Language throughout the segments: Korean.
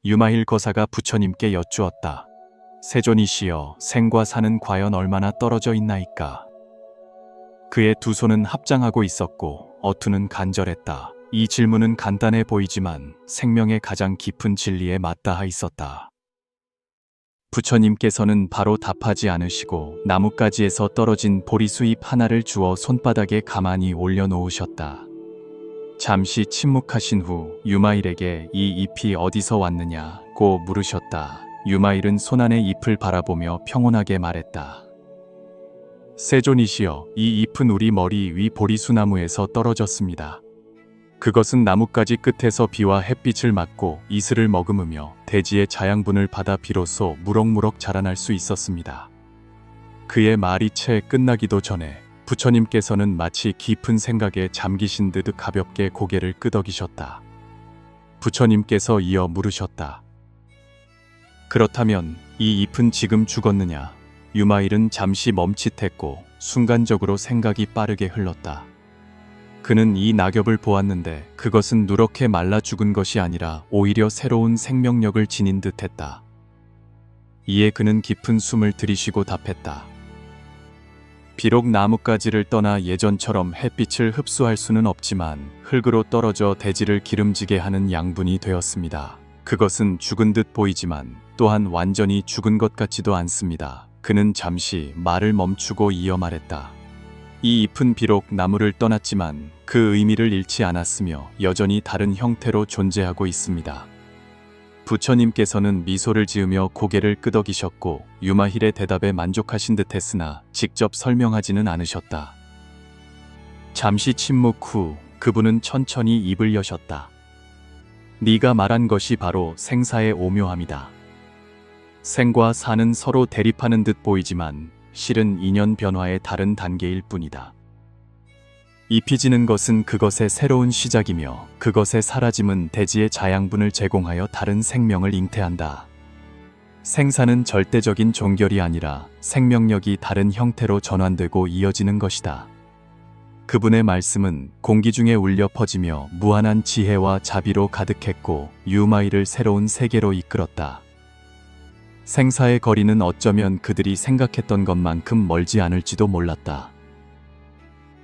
유마힐 거사가 부처님께 여쭈었다. 세존이시여, 생과 사는 과연 얼마나 떨어져 있나이까? 그의 두 손은 합장하고 있었고 어투는 간절했다. 이 질문은 간단해 보이지만 생명의 가장 깊은 진리에 맞닿아 있었다. 부처님께서는 바로 답하지 않으시고 나뭇가지에서 떨어진 보리수잎 하나를 주어 손바닥에 가만히 올려놓으셨다. 잠시 침묵하신 후 유마일에게 이 잎이 어디서 왔느냐고 물으셨다. 유마일은 손안의 잎을 바라보며 평온하게 말했다. 세존이시여, 이 잎은 우리 머리 위 보리수나무에서 떨어졌습니다. 그것은 나뭇가지 끝에서 비와 햇빛을 맞고 이슬을 머금으며 대지의 자양분을 받아 비로소 무럭무럭 자라날 수 있었습니다. 그의 말이 채 끝나기도 전에 부처님께서는 마치 깊은 생각에 잠기신 듯 가볍게 고개를 끄덕이셨다. 부처님께서 이어 물으셨다. 그렇다면 이 잎은 지금 죽었느냐? 유마일은 잠시 멈칫했고 순간적으로 생각이 빠르게 흘렀다. 그는 이 낙엽을 보았는데 그것은 누렇게 말라 죽은 것이 아니라 오히려 새로운 생명력을 지닌 듯했다. 이에 그는 깊은 숨을 들이쉬고 답했다. 비록 나뭇가지를 떠나 예전처럼 햇빛을 흡수할 수는 없지만 흙으로 떨어져 대지를 기름지게 하는 양분이 되었습니다. 그것은 죽은 듯 보이지만 또한 완전히 죽은 것 같지도 않습니다. 그는 잠시 말을 멈추고 이어 말했다. 이 잎은 비록 나무를 떠났지만 그 의미를 잃지 않았으며 여전히 다른 형태로 존재하고 있습니다. 부처님께서는 미소를 지으며 고개를 끄덕이셨고 유마힐의 대답에 만족하신 듯했으나 직접 설명하지는 않으셨다. 잠시 침묵 후 그분은 천천히 입을 여셨다. 네가 말한 것이 바로 생사의 오묘함이다. 생과 사는 서로 대립하는 듯 보이지만 실은 인연 변화의 다른 단계일 뿐이다. 잎이 지는 것은 그것의 새로운 시작이며 그것의 사라짐은 대지의 자양분을 제공하여 다른 생명을 잉태한다. 생사는 절대적인 종결이 아니라 생명력이 다른 형태로 전환되고 이어지는 것이다. 그분의 말씀은 공기 중에 울려 퍼지며 무한한 지혜와 자비로 가득했고 유마일을 새로운 세계로 이끌었다. 생사의 거리는 어쩌면 그들이 생각했던 것만큼 멀지 않을지도 몰랐다.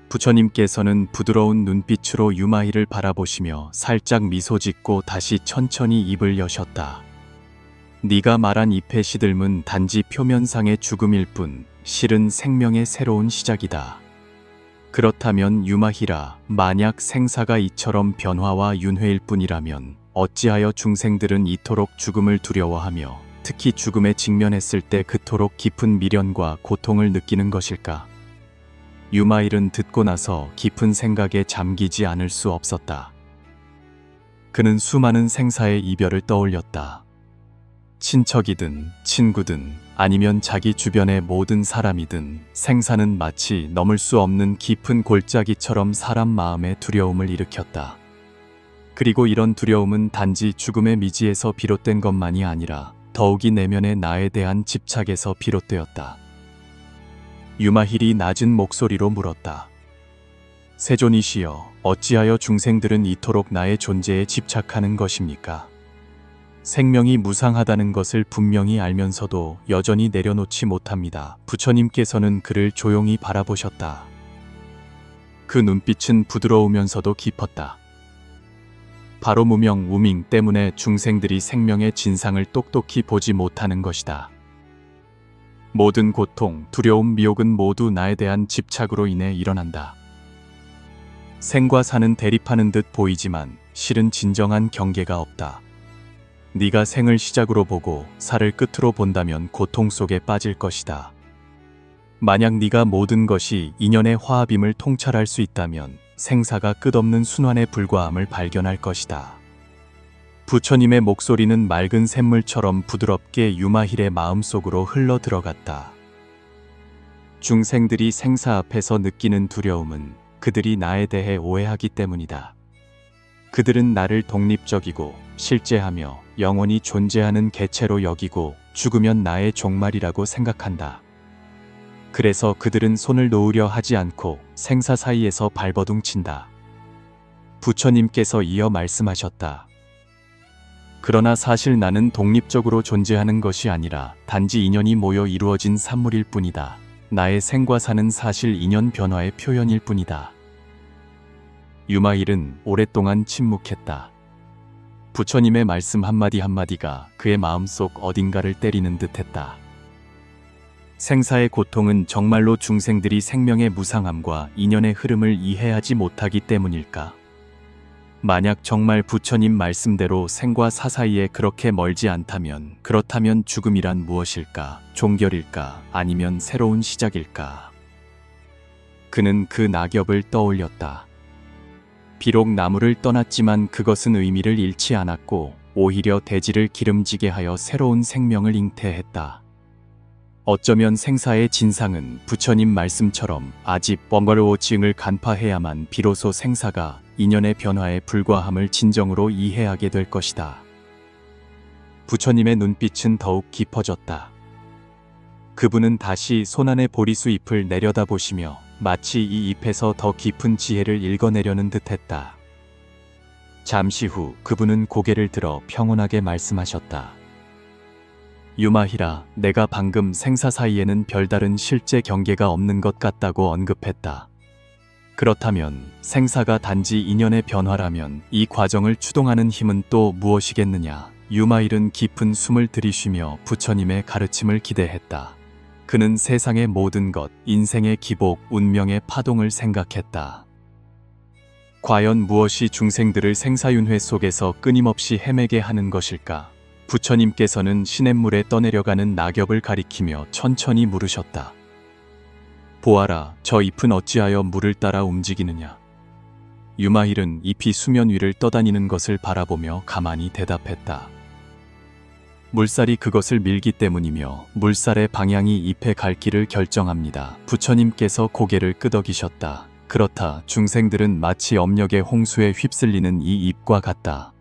부처님께서는 부드러운 눈빛으로 유마힐을 바라보시며 살짝 미소 짓고 다시 천천히 입을 여셨다. 네가 말한 잎의 시들문 단지 표면상의 죽음일 뿐 실은 생명의 새로운 시작이다. 그렇다면 유마힐아, 만약 생사가 이처럼 변화와 윤회일 뿐이라면 어찌하여 중생들은 이토록 죽음을 두려워하며 특히 죽음에 직면했을 때 그토록 깊은 미련과 고통을 느끼는 것일까? 유마일은 듣고 나서 깊은 생각에 잠기지 않을 수 없었다. 그는 수많은 생사의 이별을 떠올렸다. 친척이든 친구든 아니면 자기 주변의 모든 사람이든 생사는 마치 넘을 수 없는 깊은 골짜기처럼 사람 마음에 두려움을 일으켰다. 그리고 이런 두려움은 단지 죽음의 미지에서 비롯된 것만이 아니라 더욱이 내면의 나에 대한 집착에서 비롯되었다. 유마힐이 낮은 목소리로 물었다. 세존이시여, 어찌하여 중생들은 이토록 나의 존재에 집착하는 것입니까? 생명이 무상하다는 것을 분명히 알면서도 여전히 내려놓지 못합니다. 부처님께서는 그를 조용히 바라보셨다. 그 눈빛은 부드러우면서도 깊었다. 바로 무명, 우밍 때문에 중생들이 생명의 진상을 똑똑히 보지 못하는 것이다. 모든 고통, 두려움, 미혹은 모두 나에 대한 집착으로 인해 일어난다. 생과 사는 대립하는 듯 보이지만 실은 진정한 경계가 없다. 네가 생을 시작으로 보고 사를 끝으로 본다면 고통 속에 빠질 것이다. 만약 네가 모든 것이 인연의 화합임을 통찰할 수 있다면 생사가 끝없는 순환에 불과함을 발견할 것이다. 부처님의 목소리는 맑은 샘물처럼 부드럽게 유마힐의 마음속으로 흘러 들어갔다. 중생들이 생사 앞에서 느끼는 두려움은 그들이 나에 대해 오해하기 때문이다. 그들은 나를 독립적이고 실제하며 영원히 존재하는 개체로 여기고 죽으면 나의 종말이라고 생각한다. 그래서 그들은 손을 놓으려 하지 않고 생사 사이에서 발버둥친다. 부처님께서 이어 말씀하셨다. 그러나 사실 나는 독립적으로 존재하는 것이 아니라 단지 인연이 모여 이루어진 산물일 뿐이다. 나의 생과 사는 사실 인연 변화의 표현일 뿐이다. 유마일은 오랫동안 침묵했다. 부처님의 말씀 한마디 한마디가 그의 마음속 어딘가를 때리는 듯했다. 생사의 고통은 정말로 중생들이 생명의 무상함과 인연의 흐름을 이해하지 못하기 때문일까? 만약 정말 부처님 말씀대로 생과 사 사이에 그렇게 멀지 않다면, 그렇다면 죽음이란 무엇일까? 종결일까? 아니면 새로운 시작일까? 그는 그 낙엽을 떠올렸다. 비록 나무를 떠났지만 그것은 의미를 잃지 않았고 오히려 대지를 기름지게 하여 새로운 생명을 잉태했다. 어쩌면 생사의 진상은 부처님 말씀처럼 아집 번거로워증을 간파해야만 비로소 생사가 인연의 변화에 불과함을 진정으로 이해하게 될 것이다. 부처님의 눈빛은 더욱 깊어졌다. 그분은 다시 손안의 보리수 잎을 내려다보시며 마치 이 잎에서 더 깊은 지혜를 읽어내려는 듯했다. 잠시 후 그분은 고개를 들어 평온하게 말씀하셨다. 유마히라, 내가 방금 생사 사이에는 별다른 실제 경계가 없는 것 같다고 언급했다. 그렇다면 생사가 단지 인연의 변화라면 이 과정을 추동하는 힘은 또 무엇이겠느냐? 유마일은 깊은 숨을 들이쉬며 부처님의 가르침을 기대했다. 그는 세상의 모든 것, 인생의 기복, 운명의 파동을 생각했다. 과연 무엇이 중생들을 생사윤회 속에서 끊임없이 헤매게 하는 것일까? 부처님께서는 시냇물에 떠내려가는 낙엽을 가리키며 천천히 물으셨다. 보아라, 저 잎은 어찌하여 물을 따라 움직이느냐? 유마일은 잎이 수면 위를 떠다니는 것을 바라보며 가만히 대답했다. 물살이 그것을 밀기 때문이며 물살의 방향이 잎의 갈 길을 결정합니다. 부처님께서 고개를 끄덕이셨다. 그렇다, 중생들은 마치 업력의 홍수에 휩쓸리는 이 잎과 같다.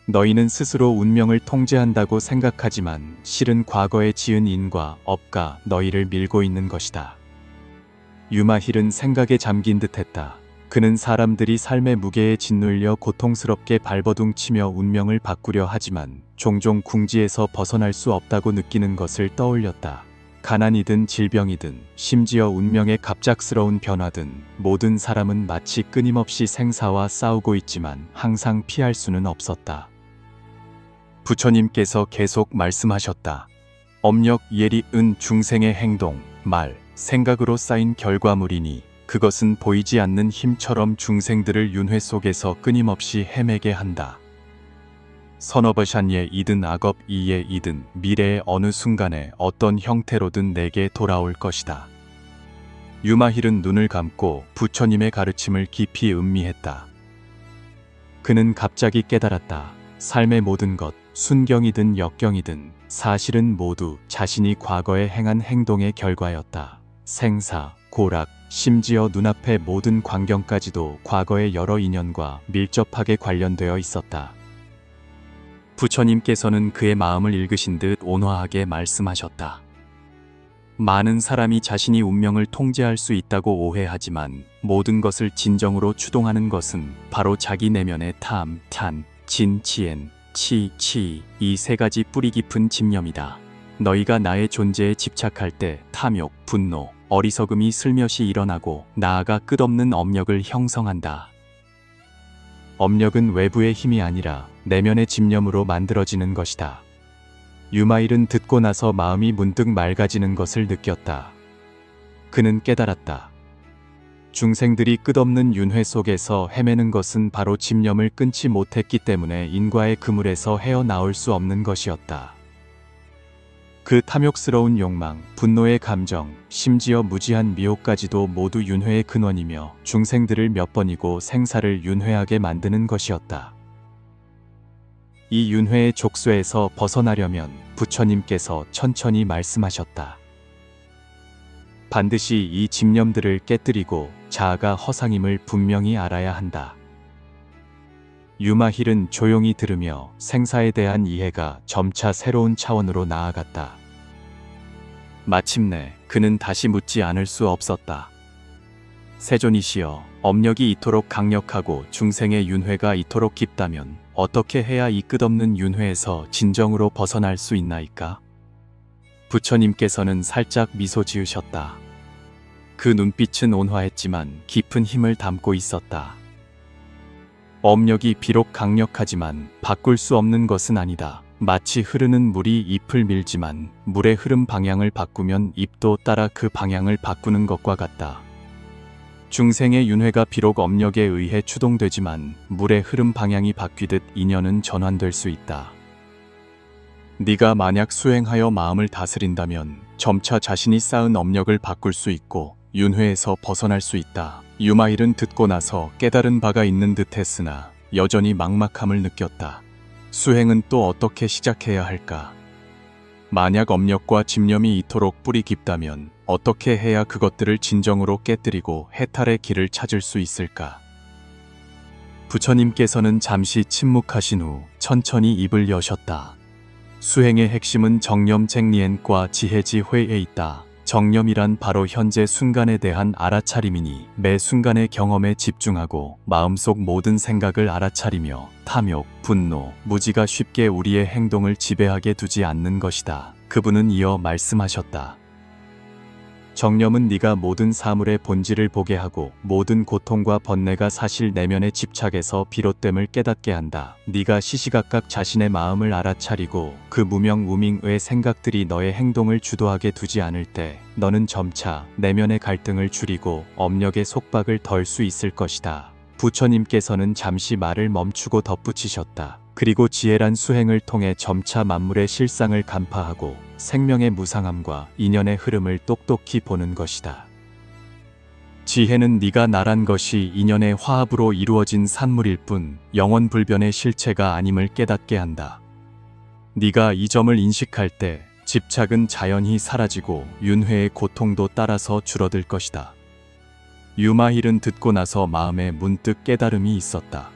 너희는 스스로 운명을 통제한다고 생각하지만 실은 과거에 지은 인과 업가 너희를 밀고 있는 것이다. 유마힐은 생각에 잠긴 듯했다. 그는 사람들이 삶의 무게에 짓눌려 고통스럽게 발버둥치며 운명을 바꾸려 하지만 종종 궁지에서 벗어날 수 없다고 느끼는 것을 떠올렸다. 가난이든 질병이든 심지어 운명의 갑작스러운 변화든 모든 사람은 마치 끊임없이 생사와 싸우고 있지만 항상 피할 수는 없었다. 부처님께서 계속 말씀하셨다. 업력, 예리, 은 중생의 행동, 말, 생각으로 쌓인 결과물이니 그것은 보이지 않는 힘처럼 중생들을 윤회 속에서 끊임없이 헤매게 한다. 선어버샨예 이든 악업 이예 이든 미래의 어느 순간에 어떤 형태로든 내게 돌아올 것이다. 유마힐은 눈을 감고 부처님의 가르침을 깊이 음미했다. 그는 갑자기 깨달았다. 삶의 모든 것, 순경이든 역경이든 사실은 모두 자신이 과거에 행한 행동의 결과였다. 생사, 고락, 심지어 눈앞의 모든 광경까지도 과거의 여러 인연과 밀접하게 관련되어 있었다. 부처님께서는 그의 마음을 읽으신 듯 온화하게 말씀하셨다. 많은 사람이 자신이 운명을 통제할 수 있다고 오해하지만 모든 것을 진정으로 추동하는 것은 바로 자기 내면의 탐, 탄, 진, 치엔, 치, 이 세 가지 뿌리 깊은 집념이다. 너희가 나의 존재에 집착할 때 탐욕, 분노, 어리석음이 슬며시 일어나고 나아가 끝없는 업력을 형성한다. 업력은 외부의 힘이 아니라 내면의 집념으로 만들어지는 것이다. 유마일은 듣고 나서 마음이 문득 맑아지는 것을 느꼈다. 그는 깨달았다. 중생들이 끝없는 윤회 속에서 헤매는 것은 바로 집념을 끊지 못했기 때문에 인과의 그물에서 헤어나올 수 없는 것이었다. 그 탐욕스러운 욕망, 분노의 감정, 심지어 무지한 미혹까지도 모두 윤회의 근원이며 중생들을 몇 번이고 생사를 윤회하게 만드는 것이었다. 이 윤회의 족쇄에서 벗어나려면 부처님께서 천천히 말씀하셨다. 반드시 이 집념들을 깨뜨리고 자아가 허상임을 분명히 알아야 한다. 유마힐은 조용히 들으며 생사에 대한 이해가 점차 새로운 차원으로 나아갔다. 마침내 그는 다시 묻지 않을 수 없었다. 세존이시여, 업력이 이토록 강력하고 중생의 윤회가 이토록 깊다면 어떻게 해야 이 끝없는 윤회에서 진정으로 벗어날 수 있나이까? 부처님께서는 살짝 미소 지으셨다. 그 눈빛은 온화했지만 깊은 힘을 담고 있었다. 업력이 비록 강력하지만 바꿀 수 없는 것은 아니다. 마치 흐르는 물이 잎을 밀지만 물의 흐름 방향을 바꾸면 잎도 따라 그 방향을 바꾸는 것과 같다. 중생의 윤회가 비록 업력에 의해 추동되지만 물의 흐름 방향이 바뀌듯 인연은 전환될 수 있다. 네가 만약 수행하여 마음을 다스린다면 점차 자신이 쌓은 업력을 바꿀 수 있고 윤회에서 벗어날 수 있다. 유마일은 듣고 나서 깨달은 바가 있는 듯 했으나 여전히 막막함을 느꼈다. 수행은 또 어떻게 시작해야 할까? 만약 업력과 집념이 이토록 뿌리 깊다면 어떻게 해야 그것들을 진정으로 깨뜨리고 해탈의 길을 찾을 수 있을까? 부처님께서는 잠시 침묵하신 후 천천히 입을 여셨다. 수행의 핵심은 정념 쟁리엔과 지혜지 회에 있다. 정념이란 바로 현재 순간에 대한 알아차림이니 매 순간의 경험에 집중하고 마음속 모든 생각을 알아차리며 탐욕, 분노, 무지가 쉽게 우리의 행동을 지배하게 두지 않는 것이다. 그분은 이어 말씀하셨다. 정념은 네가 모든 사물의 본질을 보게 하고 모든 고통과 번뇌가 사실 내면에 집착해서 비롯됨을 깨닫게 한다. 네가 시시각각 자신의 마음을 알아차리고 그 무명무밍의 생각들이 너의 행동을 주도하게 두지 않을 때 너는 점차 내면의 갈등을 줄이고 업력의 속박을 덜 수 있을 것이다. 부처님께서는 잠시 말을 멈추고 덧붙이셨다. 그리고 지혜란 수행을 통해 점차 만물의 실상을 간파하고 생명의 무상함과 인연의 흐름을 똑똑히 보는 것이다. 지혜는 네가 나란 것이 인연의 화합으로 이루어진 산물일 뿐 영원불변의 실체가 아님을 깨닫게 한다. 네가 이 점을 인식할 때 집착은 자연히 사라지고 윤회의 고통도 따라서 줄어들 것이다. 유마힐은 듣고 나서 마음에 문득 깨달음이 있었다.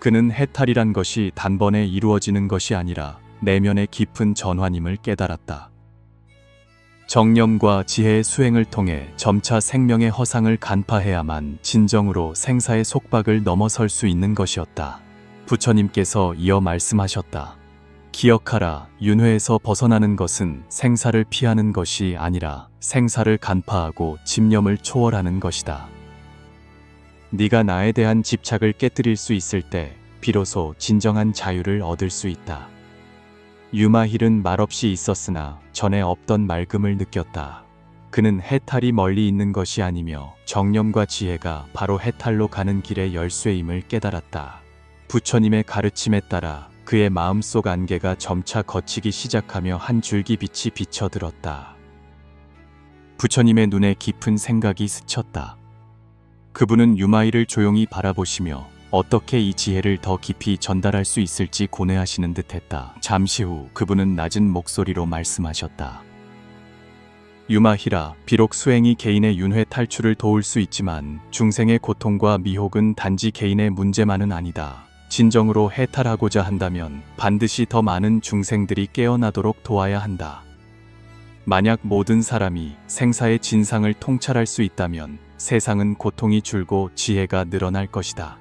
그는 해탈이란 것이 단번에 이루어지는 것이 아니라 내면의 깊은 전환임을 깨달았다. 정념과 지혜의 수행을 통해 점차 생명의 허상을 간파해야만 진정으로 생사의 속박을 넘어설 수 있는 것이었다. 부처님께서 이어 말씀하셨다. 기억하라, 윤회에서 벗어나는 것은 생사를 피하는 것이 아니라 생사를 간파하고 집념을 초월하는 것이다. 네가 나에 대한 집착을 깨뜨릴 수 있을 때 비로소 진정한 자유를 얻을 수 있다. 유마힐은 말없이 있었으나 전에 없던 맑음을 느꼈다. 그는 해탈이 멀리 있는 것이 아니며 정념과 지혜가 바로 해탈로 가는 길의 열쇠임을 깨달았다. 부처님의 가르침에 따라 그의 마음속 안개가 점차 걷히기 시작하며 한 줄기 빛이 비쳐들었다. 부처님의 눈에 깊은 생각이 스쳤다. 그분은 유마일을 조용히 바라보시며 어떻게 이 지혜를 더 깊이 전달할 수 있을지 고뇌하시는 듯했다. 잠시 후 그분은 낮은 목소리로 말씀하셨다. 유마힐아, 비록 수행이 개인의 윤회 탈출을 도울 수 있지만 중생의 고통과 미혹은 단지 개인의 문제만은 아니다. 진정으로 해탈하고자 한다면 반드시 더 많은 중생들이 깨어나도록 도와야 한다. 만약 모든 사람이 생사의 진상을 통찰할 수 있다면 세상은 고통이 줄고 지혜가 늘어날 것이다.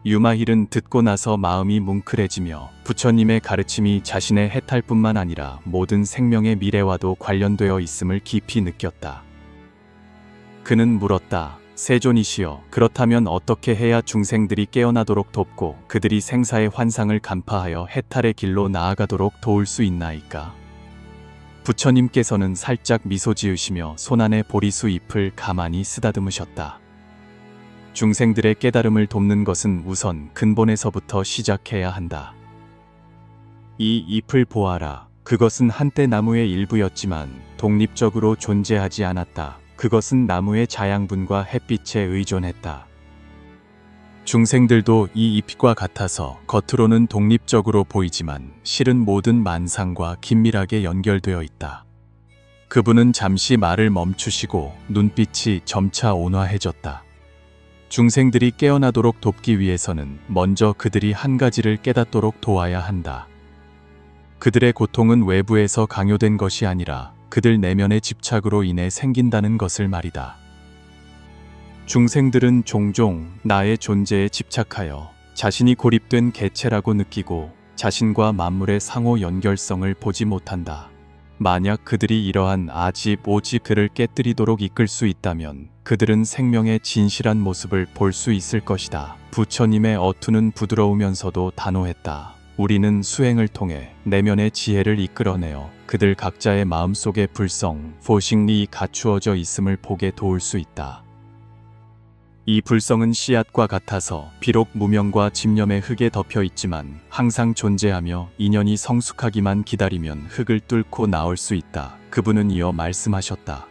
유마힐은 듣고 나서 마음이 뭉클해지며 부처님의 가르침이 자신의 해탈뿐만 아니라 모든 생명의 미래와도 관련되어 있음을 깊이 느꼈다. 그는 물었다. 세존이시여, 그렇다면 어떻게 해야 중생들이 깨어나도록 돕고 그들이 생사의 환상을 간파하여 해탈의 길로 나아가도록 도울 수 있나이까? 부처님께서는 살짝 미소 지으시며 손안의 보리수 잎을 가만히 쓰다듬으셨다. 중생들의 깨달음을 돕는 것은 우선 근본에서부터 시작해야 한다. 이 잎을 보아라. 그것은 한때 나무의 일부였지만 독립적으로 존재하지 않았다. 그것은 나무의 자양분과 햇빛에 의존했다. 중생들도 이 잎과 같아서 겉으로는 독립적으로 보이지만 실은 모든 만상과 긴밀하게 연결되어 있다. 그분은 잠시 말을 멈추시고 눈빛이 점차 온화해졌다. 중생들이 깨어나도록 돕기 위해서는 먼저 그들이 한 가지를 깨닫도록 도와야 한다. 그들의 고통은 외부에서 강요된 것이 아니라 그들 내면의 집착으로 인해 생긴다는 것을 말이다. 중생들은 종종 나의 존재에 집착하여 자신이 고립된 개체라고 느끼고 자신과 만물의 상호 연결성을 보지 못한다. 만약 그들이 이러한 아집 오집 그를 깨뜨리도록 이끌 수 있다면 그들은 생명의 진실한 모습을 볼 수 있을 것이다. 부처님의 어투는 부드러우면서도 단호했다. 우리는 수행을 통해 내면의 지혜를 이끌어내어 그들 각자의 마음속의 불성, 포식리 갖추어져 있음을 보게 도울 수 있다. 이 불성은 씨앗과 같아서 비록 무명과 집념의 흙에 덮여 있지만 항상 존재하며 인연이 성숙하기만 기다리면 흙을 뚫고 나올 수 있다. 그분은 이어 말씀하셨다.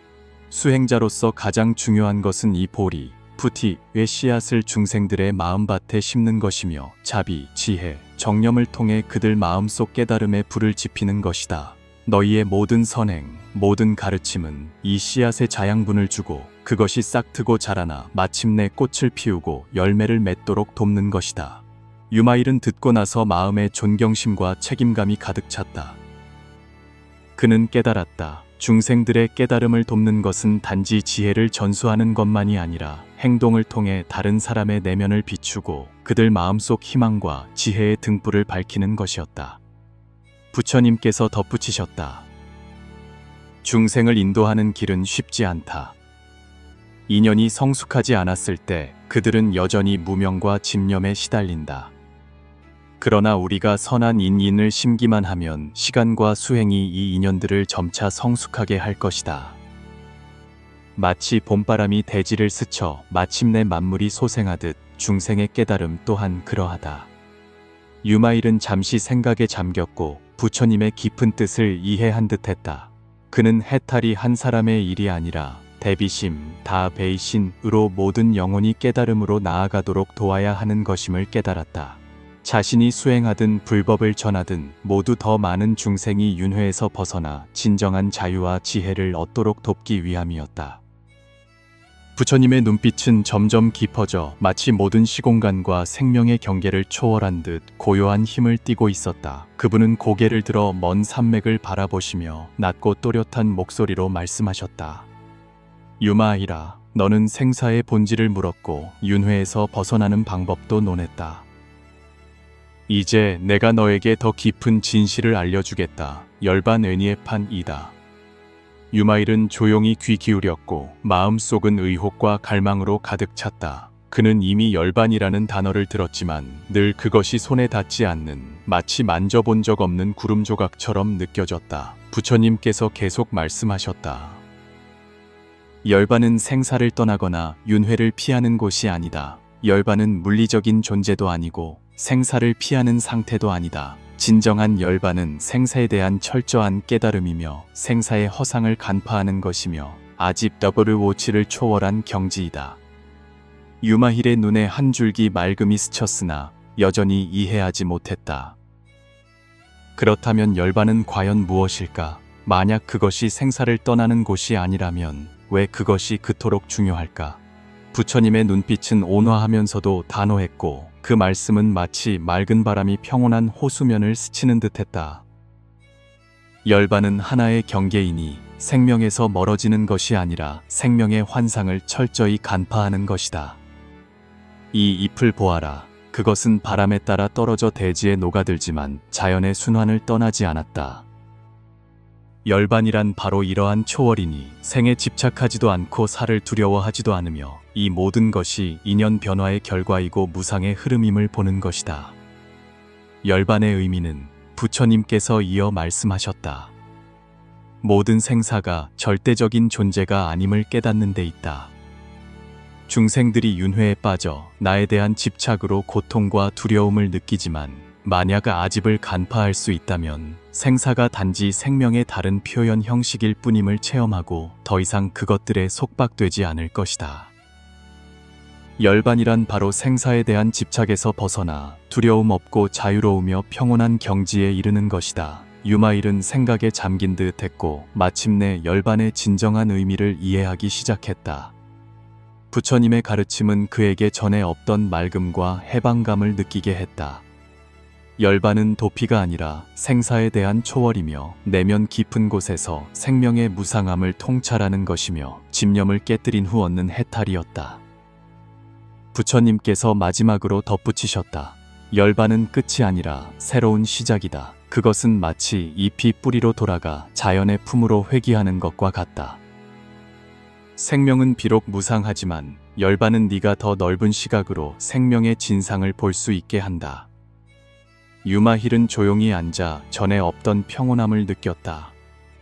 수행자로서 가장 중요한 것은 이 보리, 푸티의 씨앗을 중생들의 마음밭에 심는 것이며 자비, 지혜, 정념을 통해 그들 마음속 깨달음의 불을 지피는 것이다. 너희의 모든 선행, 모든 가르침은 이 씨앗에 자양분을 주고 그것이 싹트고 자라나 마침내 꽃을 피우고 열매를 맺도록 돕는 것이다. 유마일은 듣고 나서 마음에 존경심과 책임감이 가득 찼다. 그는 깨달았다. 중생들의 깨달음을 돕는 것은 단지 지혜를 전수하는 것만이 아니라 행동을 통해 다른 사람의 내면을 비추고 그들 마음속 희망과 지혜의 등불을 밝히는 것이었다. 부처님께서 덧붙이셨다. 중생을 인도하는 길은 쉽지 않다. 인연이 성숙하지 않았을 때 그들은 여전히 무명과 집념에 시달린다. 그러나 우리가 선한 인연을 심기만 하면 시간과 수행이 이 인연들을 점차 성숙하게 할 것이다. 마치 봄바람이 대지를 스쳐 마침내 만물이 소생하듯 중생의 깨달음 또한 그러하다. 유마일은 잠시 생각에 잠겼고 부처님의 깊은 뜻을 이해한 듯했다. 그는 해탈이 한 사람의 일이 아니라 대비심, 다베이신으로 모든 영혼이 깨달음으로 나아가도록 도와야 하는 것임을 깨달았다. 자신이 수행하든 불법을 전하든 모두 더 많은 중생이 윤회에서 벗어나 진정한 자유와 지혜를 얻도록 돕기 위함이었다. 부처님의 눈빛은 점점 깊어져 마치 모든 시공간과 생명의 경계를 초월한 듯 고요한 힘을 띠고 있었다. 그분은 고개를 들어 먼 산맥을 바라보시며 낮고 또렷한 목소리로 말씀하셨다. 유마이라, 너는 생사의 본질을 물었고 윤회에서 벗어나는 방법도 논했다. 이제 내가 너에게 더 깊은 진실을 알려주겠다. 열반애니에판이다. 유마일은 조용히 귀 기울였고 마음속은 의혹과 갈망으로 가득 찼다. 그는 이미 열반이라는 단어를 들었지만 늘 그것이 손에 닿지 않는 마치 만져본 적 없는 구름 조각처럼 느껴졌다. 부처님께서 계속 말씀하셨다. 열반은 생사를 떠나거나 윤회를 피하는 곳이 아니다. 열반은 물리적인 존재도 아니고 생사를 피하는 상태도 아니다. 진정한 열반은 생사에 대한 철저한 깨달음이며 생사의 허상을 간파하는 것이며 아집 더블 워치를 초월한 경지이다. 유마힐의 눈에 한 줄기 맑음이 스쳤으나 여전히 이해하지 못했다. 그렇다면 열반은 과연 무엇일까? 만약 그것이 생사를 떠나는 곳이 아니라면 왜 그것이 그토록 중요할까? 부처님의 눈빛은 온화하면서도 단호했고 그 말씀은 마치 맑은 바람이 평온한 호수면을 스치는 듯했다. 열반은 하나의 경계이니 생명에서 멀어지는 것이 아니라 생명의 환상을 철저히 간파하는 것이다. 이 잎을 보아라. 그것은 바람에 따라 떨어져 대지에 녹아들지만 자연의 순환을 떠나지 않았다. 열반이란 바로 이러한 초월이니 생에 집착하지도 않고 살을 두려워하지도 않으며 이 모든 것이 인연 변화의 결과이고 무상의 흐름임을 보는 것이다. 열반의 의미는 부처님께서 이어 말씀하셨다. 모든 생사가 절대적인 존재가 아님을 깨닫는 데 있다. 중생들이 윤회에 빠져 나에 대한 집착으로 고통과 두려움을 느끼지만 만약 아집을 간파할 수 있다면 생사가 단지 생명의 다른 표현 형식일 뿐임을 체험하고 더 이상 그것들에 속박되지 않을 것이다. 열반이란 바로 생사에 대한 집착에서 벗어나 두려움 없고 자유로우며 평온한 경지에 이르는 것이다. 유마일은 생각에 잠긴 듯 했고 마침내 열반의 진정한 의미를 이해하기 시작했다. 부처님의 가르침은 그에게 전에 없던 맑음과 해방감을 느끼게 했다. 열반은 도피가 아니라 생사에 대한 초월이며 내면 깊은 곳에서 생명의 무상함을 통찰하는 것이며 집념을 깨뜨린 후 얻는 해탈이었다. 부처님께서 마지막으로 덧붙이셨다. 열반은 끝이 아니라 새로운 시작이다. 그것은 마치 잎이 뿌리로 돌아가 자연의 품으로 회귀하는 것과 같다. 생명은 비록 무상하지만 열반은 네가 더 넓은 시각으로 생명의 진상을 볼 수 있게 한다. 유마힐은 조용히 앉아 전에 없던 평온함을 느꼈다.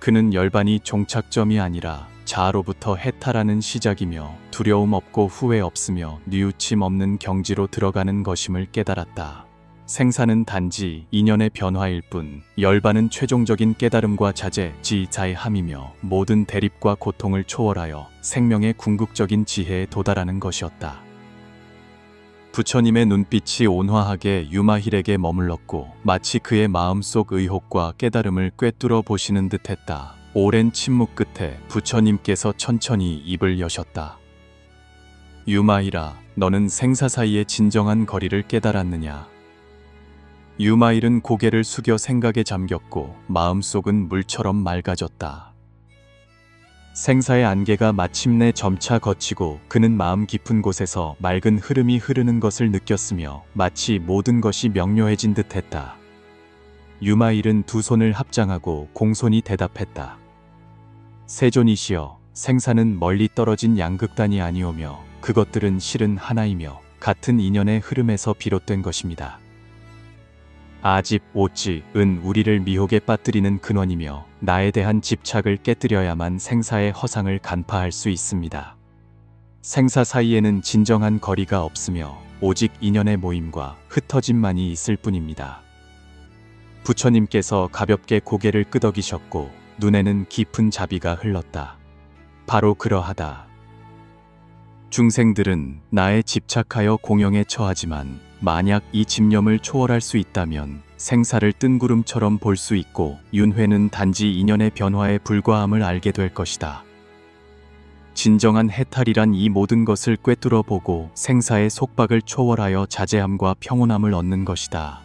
그는 열반이 종착점이 아니라 자아로부터 해탈하는 시작이며 두려움 없고 후회 없으며 뉘우침 없는 경지로 들어가는 것임을 깨달았다. 생사는 단지 인연의 변화일 뿐, 열반은 최종적인 깨달음과 자제, 지자의함이며 모든 대립과 고통을 초월하여 생명의 궁극적인 지혜에 도달하는 것이었다. 부처님의 눈빛이 온화하게 유마힐에게 머물렀고 마치 그의 마음속 의혹과 깨달음을 꿰뚫어 보시는 듯했다. 오랜 침묵 끝에 부처님께서 천천히 입을 여셨다. 유마힐아, 너는 생사 사이의 진정한 거리를 깨달았느냐? 유마힐은 고개를 숙여 생각에 잠겼고 마음속은 물처럼 맑아졌다. 생사의 안개가 마침내 점차 걷히고 그는 마음 깊은 곳에서 맑은 흐름이 흐르는 것을 느꼈으며 마치 모든 것이 명료해진 듯했다. 유마힐은 두 손을 합장하고 공손히 대답했다. 세존이시여, 생사는 멀리 떨어진 양극단이 아니오며 그것들은 실은 하나이며 같은 인연의 흐름에서 비롯된 것입니다. 아집, 오지, 은 우리를 미혹에 빠뜨리는 근원이며 나에 대한 집착을 깨뜨려야만 생사의 허상을 간파할 수 있습니다. 생사 사이에는 진정한 거리가 없으며 오직 인연의 모임과 흩어짐만이 있을 뿐입니다. 부처님께서 가볍게 고개를 끄덕이셨고 눈에는 깊은 자비가 흘렀다. 바로 그러하다. 중생들은 나에 집착하여 공영에 처하지만 만약 이 집념을 초월할 수 있다면 생사를 뜬구름처럼 볼 수 있고 윤회는 단지 인연의 변화에 불과함을 알게 될 것이다. 진정한 해탈이란 이 모든 것을 꿰뚫어 보고 생사의 속박을 초월하여 자제함과 평온함을 얻는 것이다.